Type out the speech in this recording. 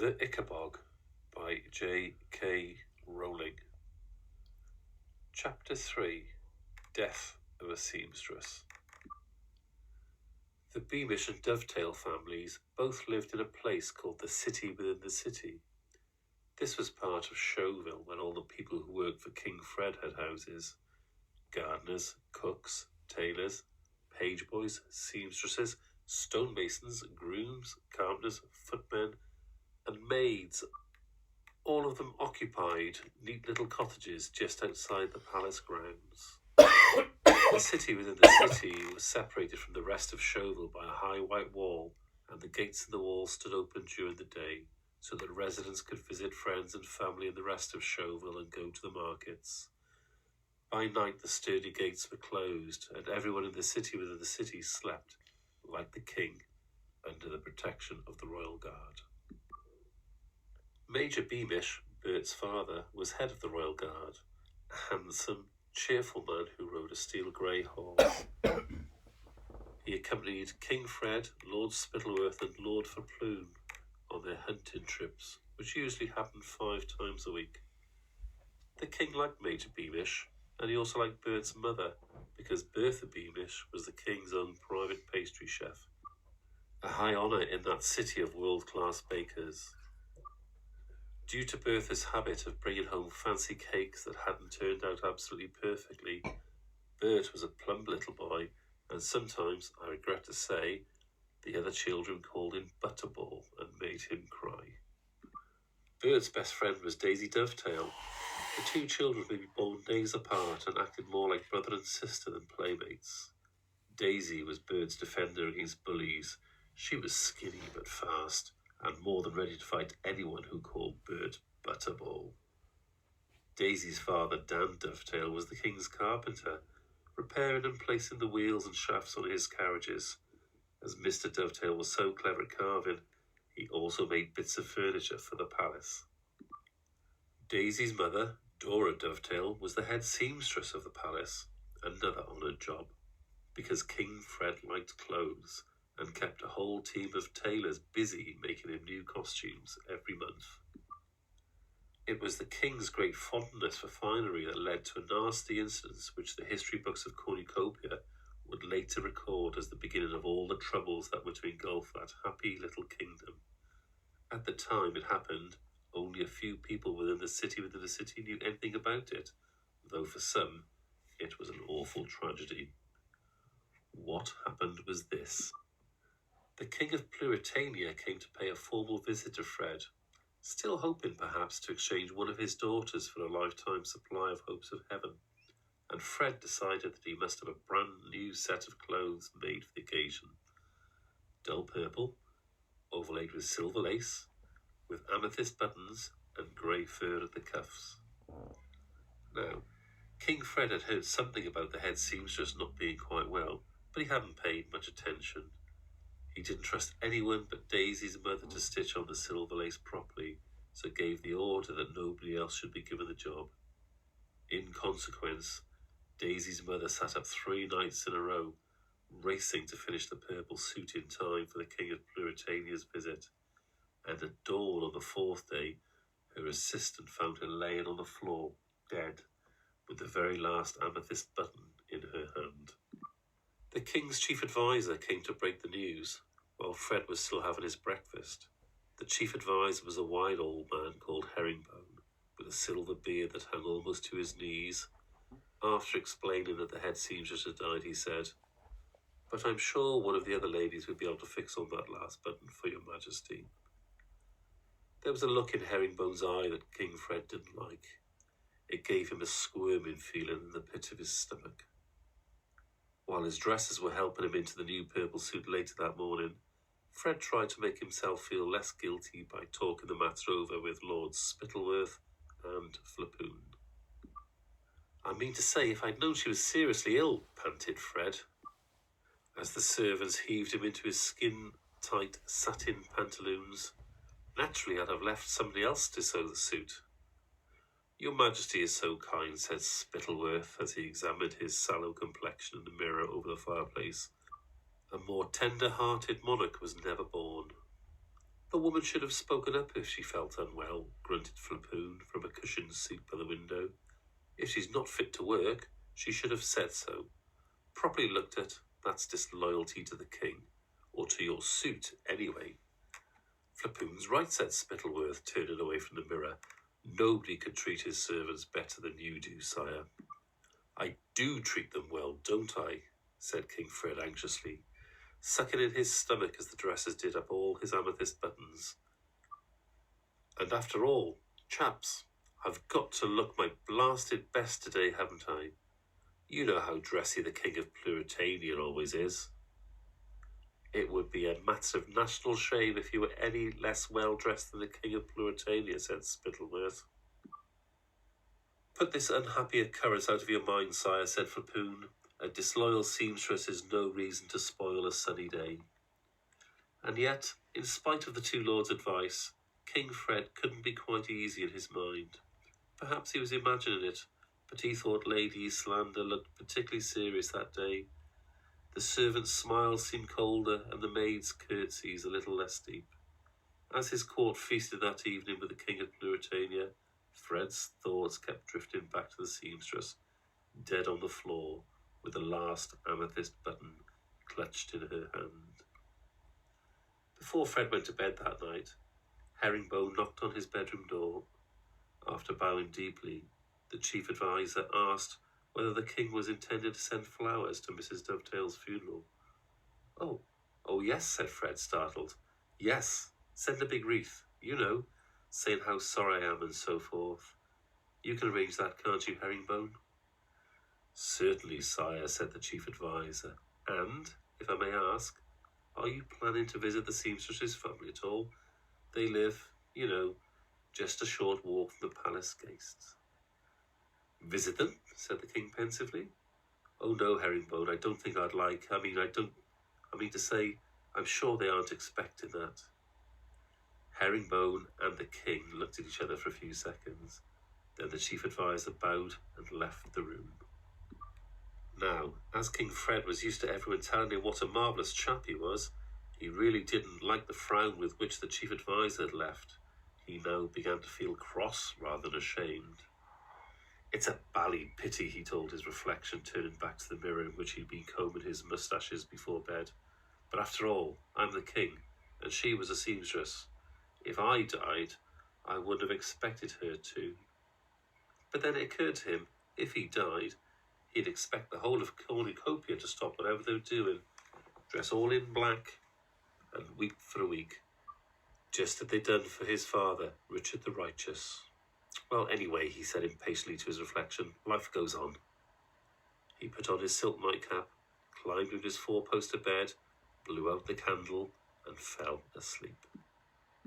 The Ickabog by J.K. Rowling. Chapter 3. Death of a Seamstress. The Beamish and Dovetail families both lived in a place called the City within the City. This was part of Showville, when all the people who worked for King Fred had houses. Gardeners, cooks, tailors, page boys, seamstresses, stonemasons, grooms, carpenters, footmen, and maids, all of them occupied neat little cottages just outside the palace grounds. The city within the city was separated from the rest of Showville by a high white wall, and the gates in the wall stood open during the day, so that residents could visit friends and family in the rest of Showville and go to the markets. By night the sturdy gates were closed, and everyone in the city within the city slept, like the king, under the protection of the royal guard. Major Beamish, Bert's father, was head of the royal guard, a handsome, cheerful man who rode a steel grey horse. He accompanied King Fred, Lord Spittleworth and Lord Verploon on their hunting trips, which usually happened 5 times a week. The king liked Major Beamish, and he also liked Bert's mother, because Bertha Beamish was the king's own private pastry chef, a high honour in that city of world-class bakers. Due to Bertha's habit of bringing home fancy cakes that hadn't turned out absolutely perfectly, Bert was a plump little boy, and sometimes, I regret to say, the other children called him Butterball and made him cry. Bert's best friend was Daisy Dovetail. The 2 children may be born days apart and acted more like brother and sister than playmates. Daisy was Bert's defender against bullies. She was skinny but fast, and more than ready to fight anyone who called Bert Butterball. Daisy's father, Dan Dovetail, was the king's carpenter, repairing and placing the wheels and shafts on his carriages. As Mr. Dovetail was so clever at carving, he also made bits of furniture for the palace. Daisy's mother, Dora Dovetail, was the head seamstress of the palace, another honoured job, because King Fred liked clothes and kept a whole team of tailors busy making him new costumes every month. It was the king's great fondness for finery that led to a nasty incident which the history books of cornucopia would later record as the beginning of all the troubles that were to engulf that happy little kingdom. At the time it happened, only a few people within the city knew anything about it, though for some it was an awful tragedy. What happened was this. The King of Pluritania came to pay a formal visit to Fred, still hoping perhaps to exchange one of his daughters for a lifetime supply of hopes of heaven, and Fred decided that he must have a brand new set of clothes made for the occasion. Dull purple, overlaid with silver lace, with amethyst buttons and grey fur at the cuffs. Now, King Fred had heard something about the head seamstress not being quite well, but he hadn't paid much attention. He didn't trust anyone but Daisy's mother to stitch on the silver lace properly, so gave the order that nobody else should be given the job. In consequence, Daisy's mother sat up 3 nights in a row, racing to finish the purple suit in time for the King of Pluritania's visit, and at dawn on the 4th day, her assistant found her laying on the floor, dead, with the very last amethyst button in her hand. The king's chief advisor came to break the news, while Fred was still having his breakfast. The chief advisor was a wide old man called Herringbone, with a silver beard that hung almost to his knees. After explaining that the head seamstress had died, he said, "But I'm sure one of the other ladies would be able to fix on that last button for your majesty." There was a look in Herringbone's eye that King Fred didn't like. It gave him a squirming feeling in the pit of his stomach. While his dressers were helping him into the new purple suit later that morning, Fred tried to make himself feel less guilty by talking the matter over with Lords Spittleworth and Flapoon. "I mean to say, if I'd known she was seriously ill," panted Fred, as the servants heaved him into his skin-tight satin pantaloons, "naturally I'd have left somebody else to sew the suit." "Your Majesty is so kind," said Spittleworth as he examined his sallow complexion in the mirror over the fireplace. "A more tender-hearted monarch was never born." A woman should have spoken up if she felt unwell, grunted Flapoon from a cushioned seat by the window. If she's not fit to work, she should have said so. Properly looked at, that's disloyalty to the king, or to your suit, anyway. Flapoon's right, said Spittleworth, turning away from the mirror. Nobody could treat his servants better than you do, sire. I do treat them well, don't I? Said King Fred anxiously, sucking in his stomach as the dressers did up all his amethyst buttons. And after all, chaps, I've got to look my blasted best today, haven't I? You know how dressy the King of Pluritania always is. It would be a matter of national shame if you were any less well-dressed than the King of Pluritania, said Spittleworth. Put this unhappy occurrence out of your mind, sire, said Flapoon. A disloyal seamstress is no reason to spoil a sunny day. And yet, in spite of the two lords' advice, King Fred couldn't be quite easy in his mind. Perhaps he was imagining it, but he thought Lady Islander looked particularly serious that day. The servants' smiles seemed colder, and the maids' curtsies a little less deep. As his court feasted that evening with the King of Pluritania, Fred's thoughts kept drifting back to the seamstress, dead on the floor, with the last amethyst button clutched in her hand. Before Fred went to bed that night, Herringbone knocked on his bedroom door. After bowing deeply, the chief adviser asked whether the king was intended to send flowers to Mrs. Dovetail's funeral. Oh, yes, said Fred, startled. Yes, send a big wreath, you know, saying how sorry I am and so forth. You can arrange that, can't you, Herringbone? Certainly, sire, said the chief adviser. And, if I may ask, are you planning to visit the seamstress's family at all? They live, you know, just a short walk from the palace gates. Visit them? Said the king pensively. Oh no, Herringbone, I don't think I'd like. I mean to say, I'm sure they aren't expecting that. Herringbone and the king looked at each other for a few seconds. Then the chief adviser bowed and left the room. Now, as King Fred was used to everyone telling him what a marvellous chap he was, he really didn't like the frown with which the chief adviser had left. He now began to feel cross rather than ashamed. It's a bally pity, he told his reflection, turning back to the mirror in which he'd been combing his moustaches before bed. But after all, I'm the king, and she was a seamstress. If I died, I wouldn't have expected her to. But then it occurred to him, if he died, he'd expect the whole of Cornucopia to stop whatever they were doing, dress all in black, and weep for a week, just as they'd done for his father, Richard the Righteous. Well, anyway, he said impatiently to his reflection, life goes on. He put on his silk nightcap, climbed into his four-poster bed, blew out the candle, and fell asleep.